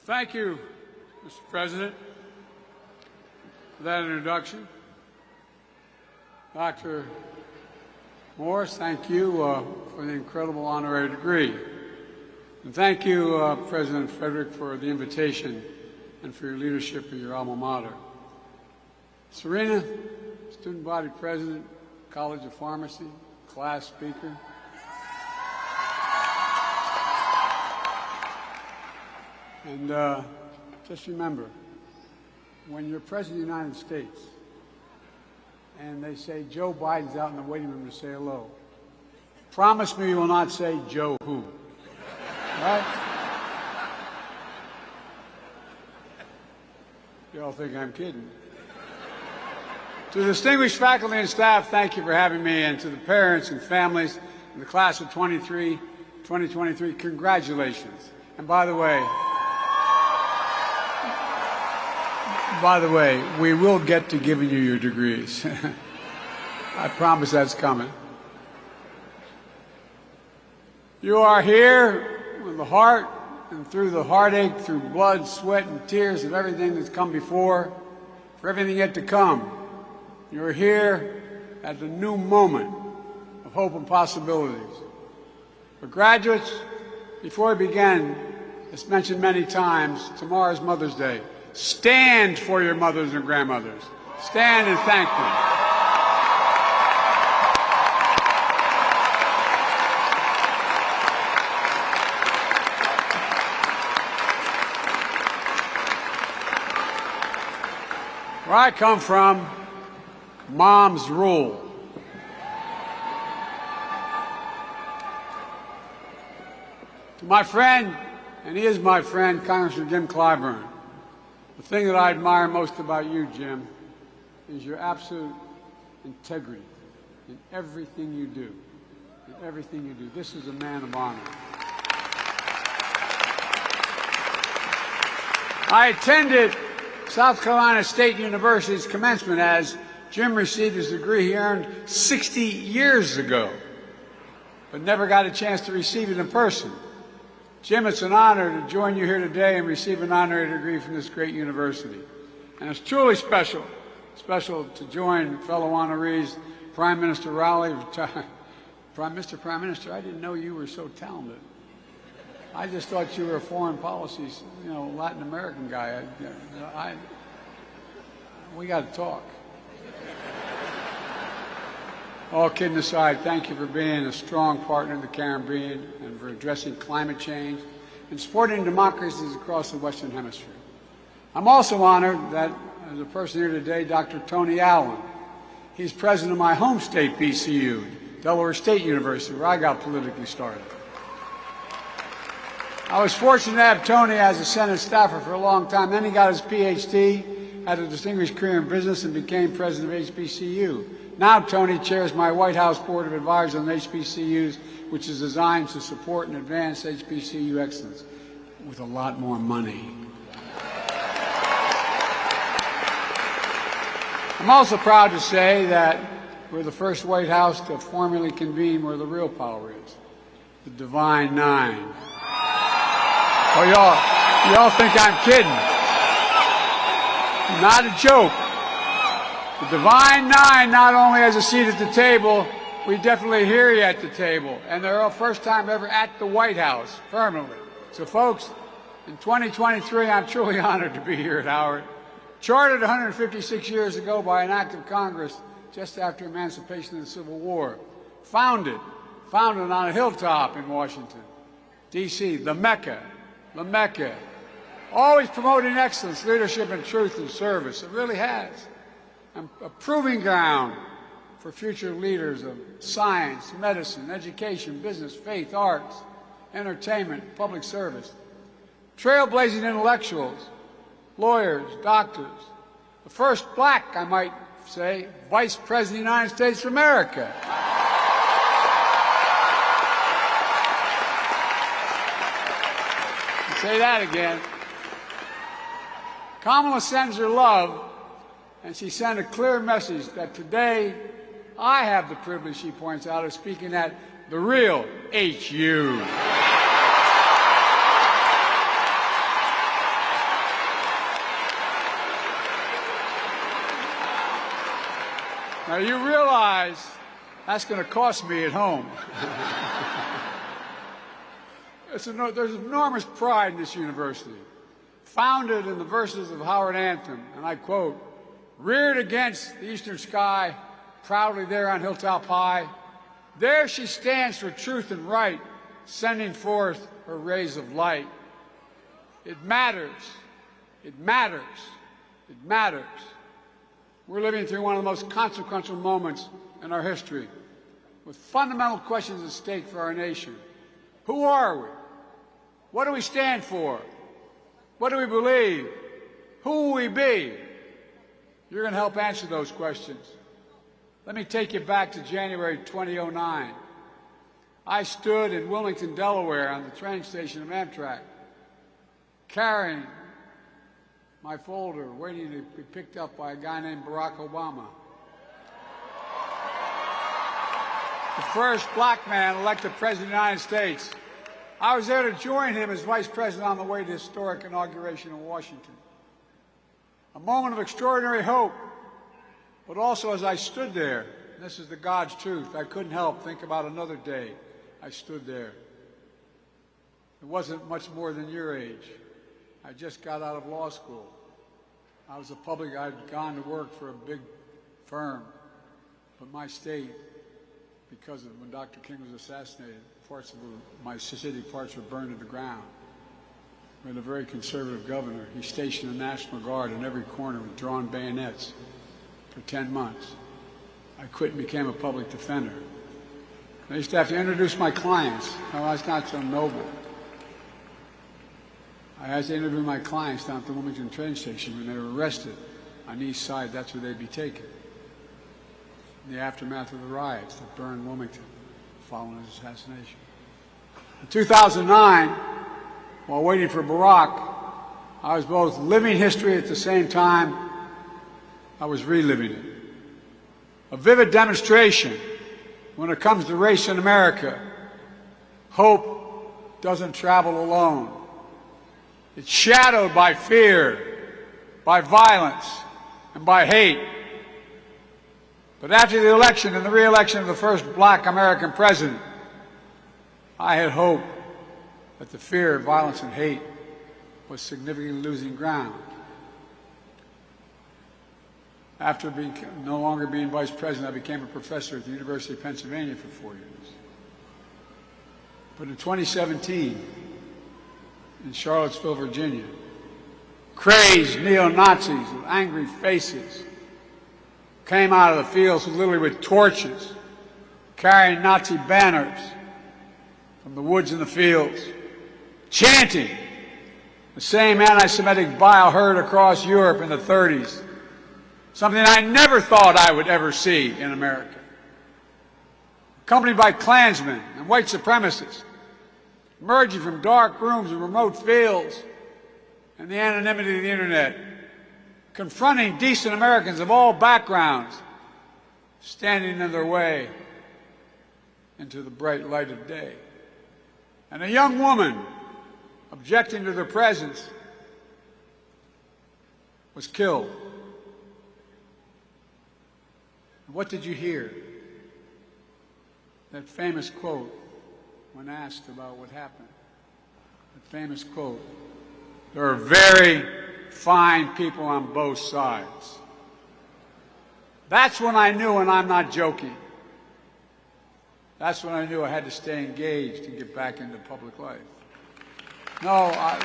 Thank you, Mr. President, for that introduction. Dr. Morris, thank you for the incredible honorary degree. And thank you, President Frederick, for the invitation and for your leadership of your alma mater. Serena, student body president, College of Pharmacy, class speaker. And just remember, when you're President of the United States and they say Joe Biden's out in the waiting room to say hello, promise me you will not say Joe who. Right? You all think I'm kidding. To the distinguished faculty and staff, thank you for having me, and to the parents and families in the class of 2023, congratulations. And by the way, we will get to giving you your degrees. I promise that's coming. You are here with the heart and through the heartache, through blood, sweat, and tears of everything that's come before, for everything yet to come. You're here at the new moment of hope and possibilities. For graduates, before we begin, as mentioned many times, tomorrow's Mother's Day. Stand for your mothers and grandmothers. Stand and thank them. Where I come from, moms rule. To my friend, and he is my friend, Congressman Jim Clyburn, the thing that I admire most about you, Jim, is your absolute integrity in everything you do. In everything you do. This is a man of honor. I attended South Carolina State University's commencement as Jim received his degree he earned 60 years ago, but never got a chance to receive it in person. Jim, it's an honor to join you here today and receive an honorary degree from this great university. And it's truly special to join fellow honorees, Prime Minister Rowley. Mr. Prime Minister, I didn't know you were so talented. I just thought you were a foreign policy, Latin American guy. We got to talk. All kidding aside, thank you for being a strong partner in the Caribbean and for addressing climate change and supporting democracies across the Western Hemisphere. I'm also honored that, as a person here today, Dr. Tony Allen. He's president of my home state, BCU, Delaware State University, where I got politically started. I was fortunate to have Tony as a Senate staffer for a long time. Then he got his PhD, had a distinguished career in business, and became president of HBCU. Now Tony chairs my White House Board of Advisors on HBCUs, which is designed to support and advance HBCU excellence with a lot more money. I'm also proud to say that we're the first White House to formally convene where the real power is, the Divine Nine. Oh, y'all think I'm kidding. Not a joke. The Divine Nine not only has a seat at the table, we definitely hear you at the table. And they're our first time ever at the White House, permanently. So folks, in 2023, I'm truly honored to be here at Howard. Chartered 156 years ago by an act of Congress just after emancipation of the Civil War. Founded on a hilltop in Washington, D.C., the Mecca. Always promoting excellence, leadership, and truth and service. It really has. A proving ground for future leaders of science, medicine, education, business, faith, arts, entertainment, public service. Trailblazing intellectuals, lawyers, doctors. The first black, I might say, Vice President of the United States of America. I'll say that again. Kamala sends her love, and she sent a clear message that today I have the privilege, she points out, of speaking at the real HU. Now you realize that's going to cost me at home. There's enormous pride in this university. Founded in the verses of Howard Anthem, and I quote, "Reared against the eastern sky, proudly there on hilltop high, there she stands for truth and right, sending forth her rays of light." It matters. It matters. It matters. We're living through one of the most consequential moments in our history, with fundamental questions at stake for our nation. Who are we? What do we stand for? What do we believe? Who will we be? You're going to help answer those questions. Let me take you back to January 2009. I stood in Wilmington, Delaware, on the train station of Amtrak, carrying my folder, waiting to be picked up by a guy named Barack Obama. The first black man elected president of the United States. I was there to join him as vice president on the way to the historic inauguration in Washington. A moment of extraordinary hope, but also as I stood there, and this is the God's truth, I couldn't help think about another day I stood there. It wasn't much more than your age. I just got out of law school. I'd gone to work for a big firm, but my state, because of when Dr. King was assassinated, my city parts were burned to the ground. We had a very conservative governor. He stationed a National Guard in every corner with drawn bayonets for 10 months. I quit and became a public defender. I used to have to introduce my clients. No, that's not so noble. I had to interview my clients down at the Wilmington train station when they were arrested on the east side. That's where they'd be taken. In the aftermath of the riots that burned Wilmington following his assassination. In 2009, while waiting for Barack, I was both living history at the same time I was reliving it. A vivid demonstration when it comes to race in America. Hope doesn't travel alone. It's shadowed by fear, by violence, and by hate. But after the election and the re-election of the first black American president, I had hope that the fear, violence, and hate was significantly losing ground. After no longer being vice president, I became a professor at the University of Pennsylvania for 4 years. But in 2017, in Charlottesville, Virginia, crazed neo-Nazis with angry faces came out of the fields literally with torches, carrying Nazi banners from the woods and the fields, chanting the same anti-Semitic bile heard across Europe in the 30s, something I never thought I would ever see in America. Accompanied by Klansmen and white supremacists, emerging from dark rooms and remote fields and the anonymity of the internet, confronting decent Americans of all backgrounds, standing in their way into the bright light of day. And a young woman, objecting to their presence, was killed. And what did you hear? That famous quote when asked about what happened. That famous quote, "There are very fine people on both sides." That's when I knew, and I'm not joking, that's when I knew I had to stay engaged and get back into public life. No, I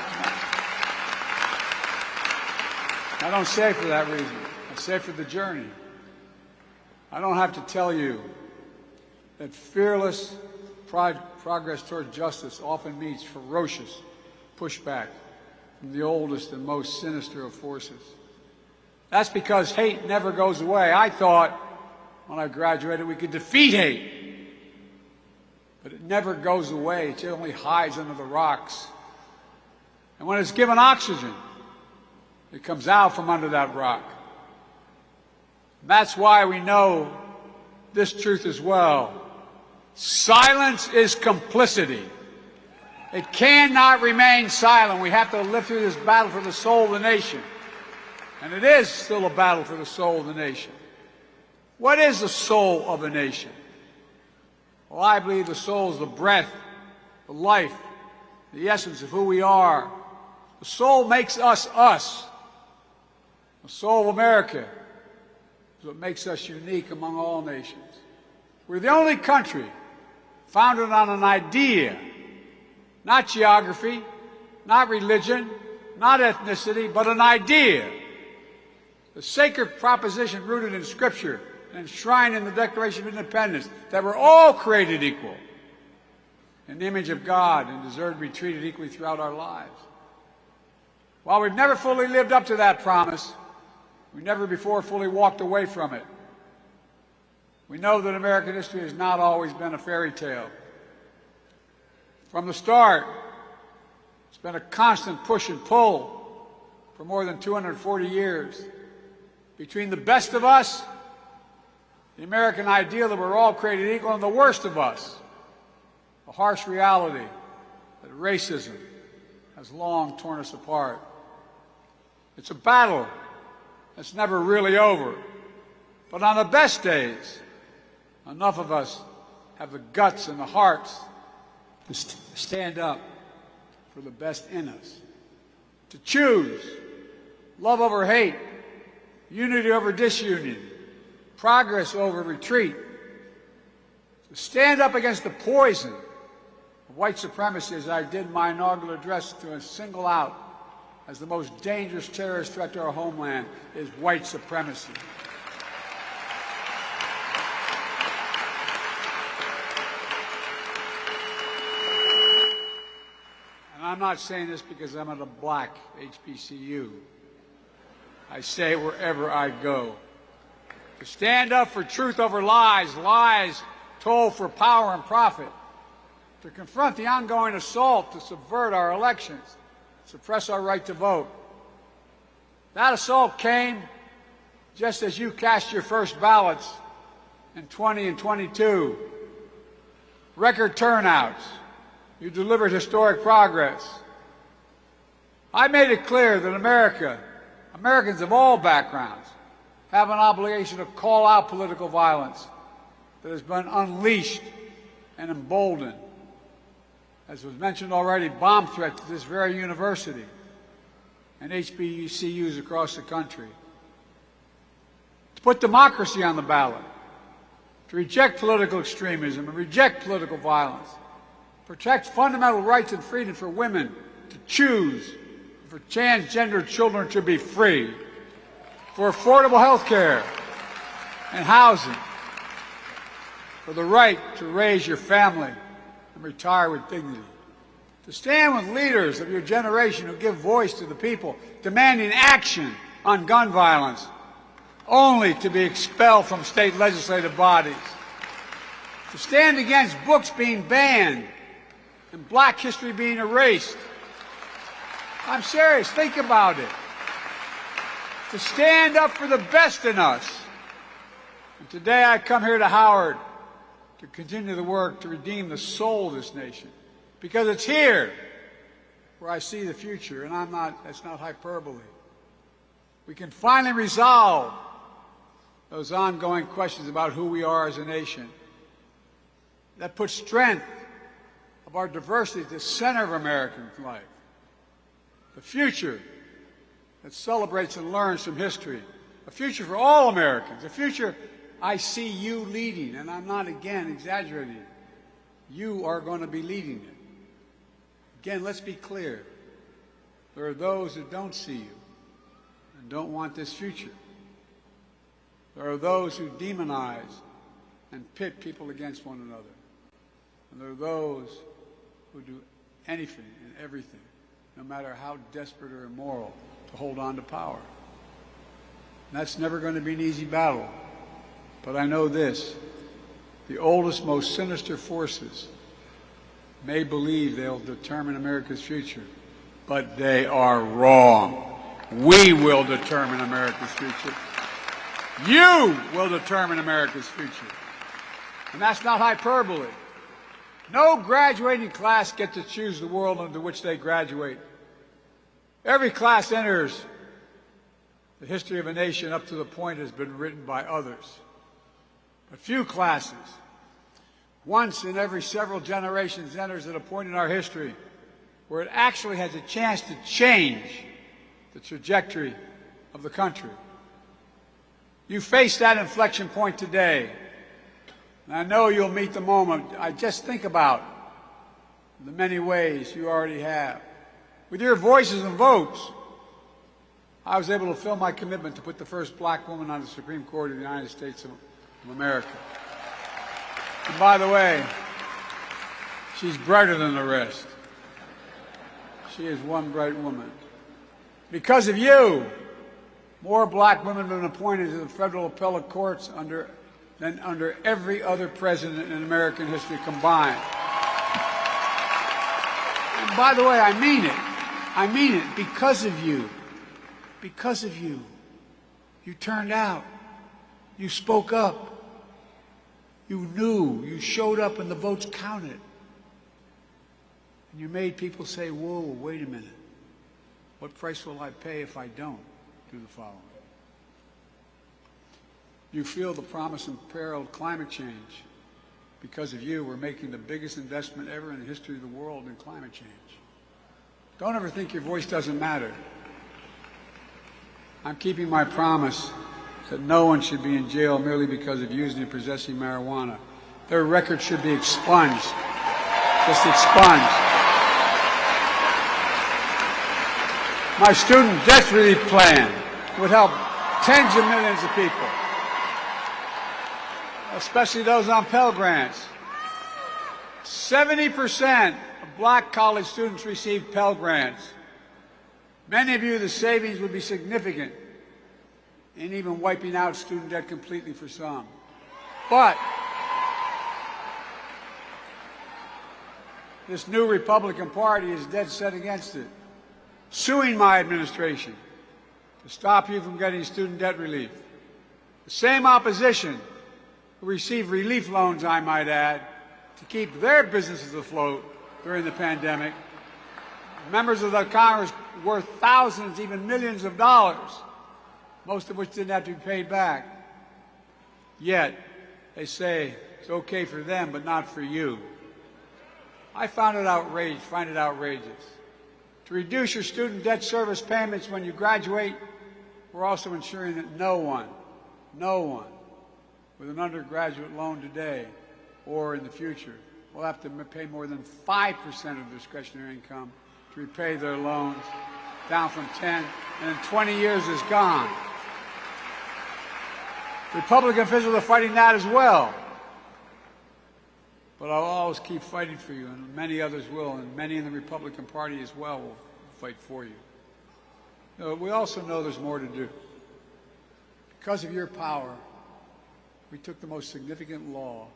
don't say it for that reason. I say it for the journey. I don't have to tell you that fearless progress toward justice often meets ferocious pushback from the oldest and most sinister of forces. That's because hate never goes away. I thought when I graduated we could defeat hate, but it never goes away. It only hides under the rocks. And when it's given oxygen, it comes out from under that rock. That's why we know this truth as well. Silence is complicity. It cannot remain silent. We have to live through this battle for the soul of the nation. And it is still a battle for the soul of the nation. What is the soul of a nation? Well, I believe the soul is the breath, the life, the essence of who we are. The soul makes us us. The soul of America is what makes us unique among all nations. We're the only country founded on an idea, not geography, not religion, not ethnicity, but an idea. The sacred proposition rooted in Scripture and enshrined in the Declaration of Independence that we're all created equal in the image of God and deserve to be treated equally throughout our lives. While we've never fully lived up to that promise, we never before fully walked away from it. We know that American history has not always been a fairy tale. From the start, it's been a constant push and pull for more than 240 years. Between the best of us, the American ideal that we're all created equal, and the worst of us, a harsh reality that racism has long torn us apart. It's a battle that's never really over. But on the best days, enough of us have the guts and the hearts to stand up for the best in us, to choose love over hate, unity over disunion, progress over retreat, to stand up against the poison of white supremacy, as I did in my inaugural address, to single out as the most dangerous terrorist threat to our homeland is white supremacy. And I'm not saying this because I'm at a black HBCU. I say it wherever I go. To stand up for truth over lies, lies told for power and profit. To confront the ongoing assault to subvert our elections, suppress our right to vote. That assault came just as you cast your first ballots in 20 and 22. Record turnouts. You delivered historic progress. I made it clear that Americans of all backgrounds, have an obligation to call out political violence that has been unleashed and emboldened. As was mentioned already, bomb threats to this very university and HBCUs across the country. To put democracy on the ballot, to reject political extremism and reject political violence, protect fundamental rights and freedom for women to choose, for transgender children to be free, for affordable health care and housing, for the right to raise your family and retire with dignity, to stand with leaders of your generation who give voice to the people demanding action on gun violence, only to be expelled from state legislative bodies, to stand against books being banned and black history being erased. I'm serious, think about it. To stand up for the best in us. And today I come here to Howard to continue the work to redeem the soul of this nation, because it's here where I see the future, and that's not hyperbole. We can finally resolve those ongoing questions about who we are as a nation. That puts strength of our diversity at the center of American life. The future that celebrates and learns from history. A future for all Americans. A future I see you leading, and I'm not, again, exaggerating. You are going to be leading it. Again, let's be clear. There are those who don't see you and don't want this future. There are those who demonize and pit people against one another. And there are those who do anything and everything, no matter how desperate or immoral, to hold on to power. And that's never going to be an easy battle. But I know this: the oldest, most sinister forces may believe they'll determine America's future, but they are wrong. We will determine America's future. You will determine America's future. And that's not hyperbole. No graduating class gets to choose the world into which they graduate. Every class enters the history of a nation up to the point has been written by others. but few classes, once in every several generations, enters at a point in our history where it actually has a chance to change the trajectory of the country. You face that inflection point today, and I know you'll meet the moment. I just think about the many ways you already have. With your voices and votes, I was able to fulfill my commitment to put the first black woman on the Supreme Court of the United States of America. And by the way, she's brighter than the rest. She is one bright woman. Because of you, more black women have been appointed to the federal appellate courts than under every other president in American history combined. And by the way, I mean it. I mean it because of you. Because of you. You turned out. You spoke up. You knew. You showed up and the votes counted. And you made people say, whoa, wait a minute. What price will I pay if I don't do the following? You feel the promise and peril of climate change. Because of you, we're making the biggest investment ever in the history of the world in climate change. Don't ever think your voice doesn't matter. I'm keeping my promise that no one should be in jail merely because of using and possessing marijuana. Their record should be expunged. Just expunged. My student debt relief plan would help tens of millions of people, especially those on Pell Grants. 70% of black college students receive Pell Grants. Many of you, the savings would be significant in even wiping out student debt completely for some. But this new Republican Party is dead set against it, suing my administration to stop you from getting student debt relief. The same opposition who received relief loans, I might add, to keep their businesses afloat during the pandemic. Members of the Congress worth thousands, even millions of dollars, most of which didn't have to be paid back. Yet, they say it's okay for them, but not for you. I find it outrageous. To reduce your student debt service payments when you graduate, we're also ensuring that no one with an undergraduate loan today or in the future will have to pay more than 5% of discretionary income to repay their loans, down from 10, and in 20 years is gone. Republican officials are fighting that as well. But I'll always keep fighting for you, and many others will, and many in the Republican Party as well will fight for you. We also know there's more to do. Because of your power, we took the most significant law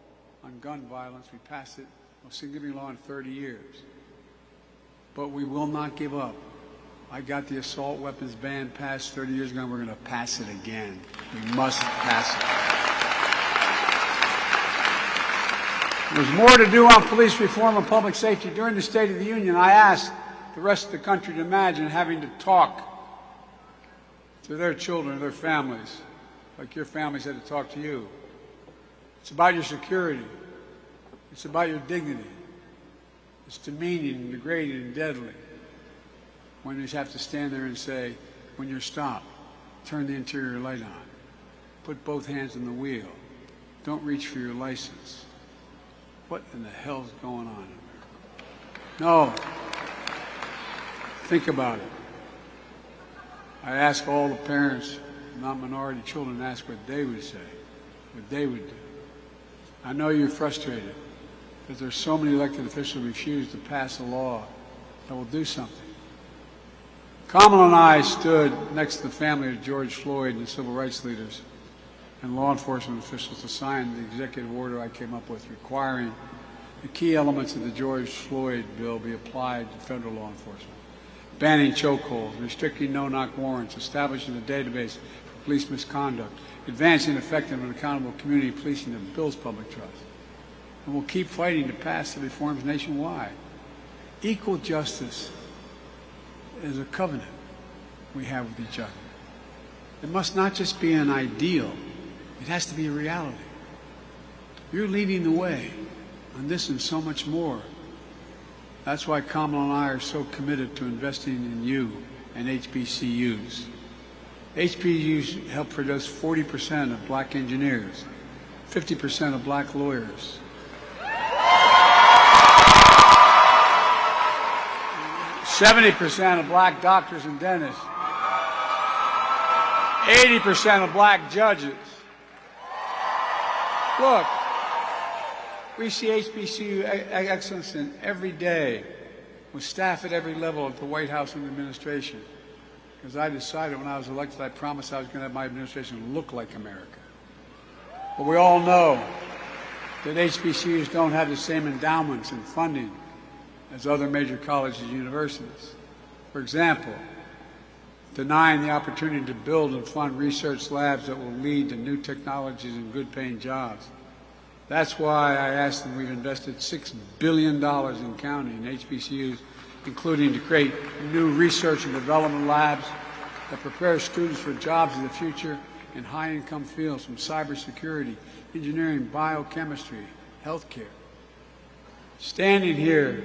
on gun violence. We passed it, the most significant law in 30 years. But we will not give up. I got the assault weapons ban passed 30 years ago, and we're going to pass it again. We must pass it. There's more to do on police reform and public safety. During the State of the Union, I asked the rest of the country to imagine having to talk to their children, their families, like your families had to talk to you. It's about your security. It's about your dignity. It's demeaning and degrading and deadly when you have to stand there and say, when you're stopped, turn the interior light on. Put both hands on the wheel. Don't reach for your license. What in the hell's going on in America? No. Think about it. I ask all the parents, not minority children, ask what they would say, what they would do. I know you're frustrated because there's so many elected officials who refuse to pass a law that will do something. Kamala and I stood next to the family of George Floyd and the civil rights leaders and law enforcement officials to sign the executive order I came up with requiring the key elements of the George Floyd bill be applied to federal law enforcement. Banning chokeholds, restricting no-knock warrants, establishing a database for police misconduct, advancing effective and accountable community policing that builds public trust. And we'll keep fighting to pass the reforms nationwide. Equal justice is a covenant we have with each other. It must not just be an ideal, it has to be a reality. You're leading the way on this and so much more. That's why Kamala and I are so committed to investing in you and HBCUs. HBCUs help produce 40% of black engineers, 50% of black lawyers, 70% of black doctors and dentists, 80% of black judges. Look, we see HBCU excellence in every day with staff at every level at the White House and the administration. Because I decided when I was elected, I promised I was going to have my administration look like America. But we all know that HBCUs don't have the same endowments and funding as other major colleges and universities. For example, denying the opportunity to build and fund research labs that will lead to new technologies and good-paying jobs. That's why I asked them, we've invested $6 billion in counting in HBCUs, including to create new research and development labs that prepare students for jobs of the future in high-income fields from cybersecurity, engineering, biochemistry, healthcare. Standing here,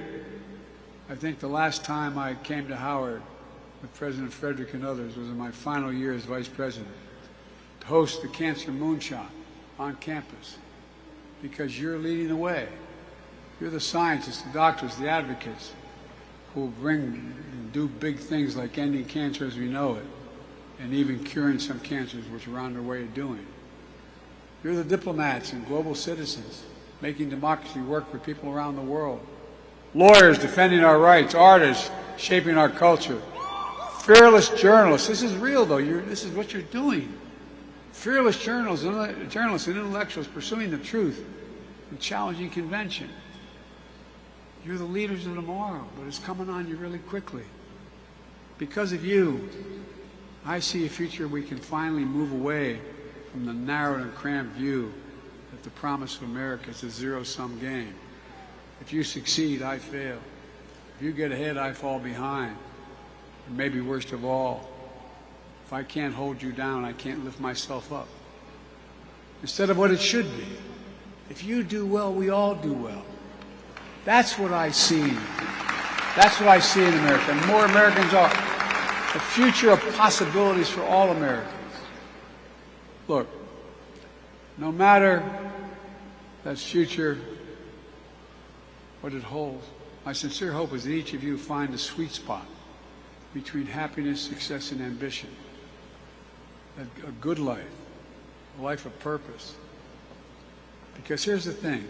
I think the last time I came to Howard with President Frederick and others was in my final year as Vice President to host the Cancer Moonshot on campus, because you're leading the way. You're the scientists, the doctors, the advocates who will bring and do big things like ending cancer as we know it, and even curing some cancers, which we're on their way of doing. You're the diplomats and global citizens making democracy work for people around the world. Lawyers defending our rights, artists shaping our culture, fearless journalists. This is real, though. This is what you're doing. Fearless journalists and intellectuals pursuing the truth and challenging convention. You're the leaders of tomorrow, but it's coming on you really quickly. Because of you, I see a future we can finally move away from the narrow and cramped view that the promise of America is a zero-sum game. If you succeed, I fail. If you get ahead, I fall behind. And maybe worst of all, if I can't hold you down, I can't lift myself up. Instead of what it should be. If you do well, we all do well. That's what I see. That's what I see in America. And more Americans are. A future of possibilities for all Americans. Look, no matter that future, what it holds, my sincere hope is that each of you find the sweet spot between happiness, success, and ambition. A good life, a life of purpose. Because here's the thing.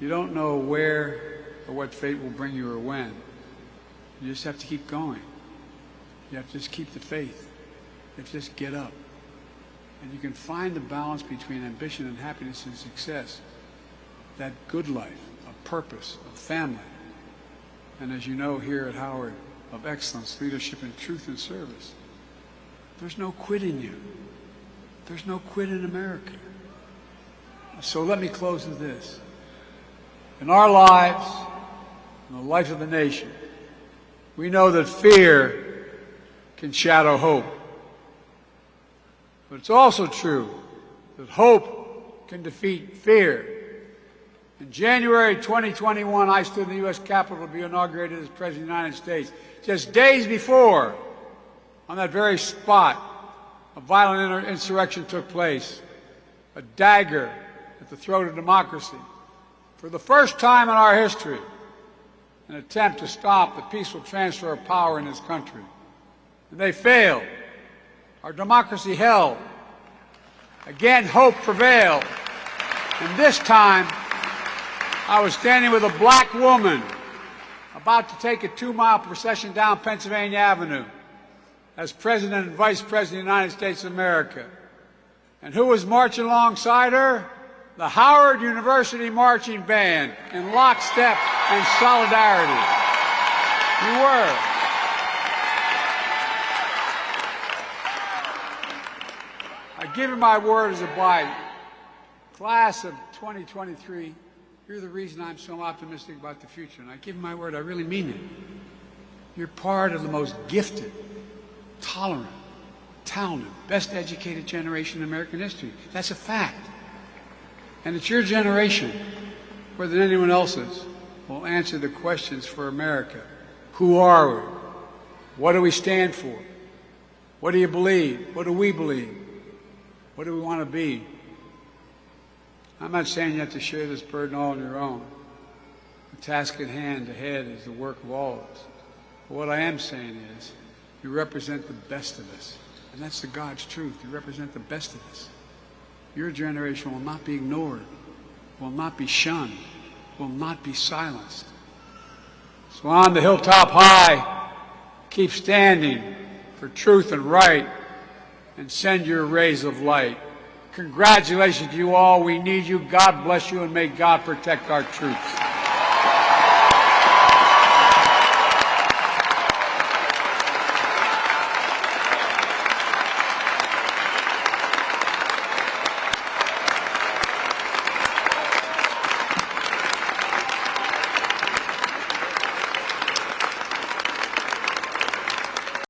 You don't know where or what fate will bring you or when. You just have to keep going. You have to just keep the faith. You have to just get up. And you can find the balance between ambition and happiness and success. That good life, of purpose, of family. And as you know here at Howard, of excellence, leadership, and truth and service. There's no quit in you. There's no quit in America. So let me close with this. In our lives, in the life of the nation, we know that fear can shadow hope. But it's also true that hope can defeat fear. In January 2021, I stood in the U.S. Capitol to be inaugurated as President of the United States. Just days before, on that very spot, a violent insurrection took place, a dagger at the throat of democracy. For the first time in our history, an attempt to stop the peaceful transfer of power in this country. And they failed. Our democracy held. Again, hope prevailed. And this time, I was standing with a black woman about to take a 2-mile procession down Pennsylvania Avenue as President and Vice President of the United States of America. And who was marching alongside her? The Howard University Marching Band in lockstep and solidarity. You were. I give you my word as a bride. Class of 2023, you're the reason I'm so optimistic about the future. And I give you my word, I really mean it. You're part of the most gifted, tolerant, talented, best educated generation in American history. That's a fact. And it's your generation, more than anyone else's, will answer the questions for America. Who are we? What do we stand for? What do you believe? What do we believe? What do we want to be? I'm not saying you have to share this burden all on your own. The task at hand ahead is the work of all of us. But what I am saying is, you represent the best of us. And that's the God's truth. You represent the best of us. Your generation will not be ignored, will not be shunned, will not be silenced. So on the hilltop high, keep standing for truth and right, and send your rays of light. Congratulations to you all. We need you. God bless you, and may God protect our troops.